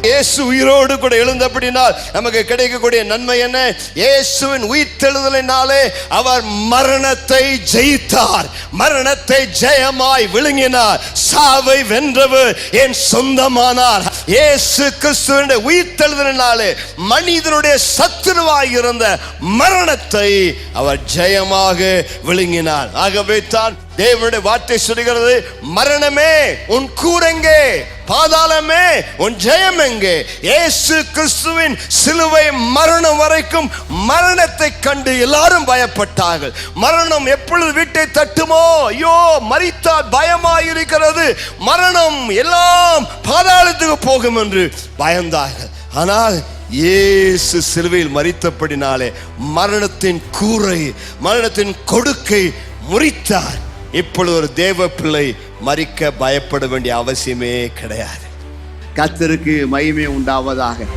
இயேசு உயிரோடு கூட எழுந்தபடினால் நமக்கு கிடைக்கக்கூடிய நன்மை என்ன? இயேசுவின் உயிர்த்தெழுதலினாலே அவர் மரணத்தை ஜெயித்தார், மரணத்தை ஜெயமாய் விழுங்கினார், சாவை வென்றவர் என் சொந்தமானார். இயேசு கிறிஸ்துவினுடைய உயிர்த்தெழுதலினாலே மனிதனுடைய சத்துருவாய் இருந்த மரணத்தை அவர் ஜெயமாக விழுங்கினார். ஆகவே தான் தேவனுடைய வார்த்தை சொல்கிறது, மரணமே உன் கூரெங்கே, பாதாளமே உன் ஜெயம் எங்கே? இயேசு கிறிஸ்துவின் சிலுவை மரணம் வரைக்கும் மரணத்தை கண்டு எல்லாரும் பயப்பட்டார்கள். மரணம் எப்பொழுது வீட்டை தட்டுமோ, ஐயோ மரித்தால் பயமாயிருக்கிறது, மரணம் எல்லாம் பாதாளத்துக்கு போகும் என்று பயந்தார்கள். ஆனால் இயேசு சிலுவையில் மரித்தபடினாலே மரணத்தின் கூரை, மரணத்தின் கொடுக்கை முறித்தார். இப்பொழுது ஒரு தேவ பிள்ளை மரிக்க பயப்பட வேண்டிய அவசியமே கிடையாது. கர்த்தருக்கு மகிமை உண்டாவதாக.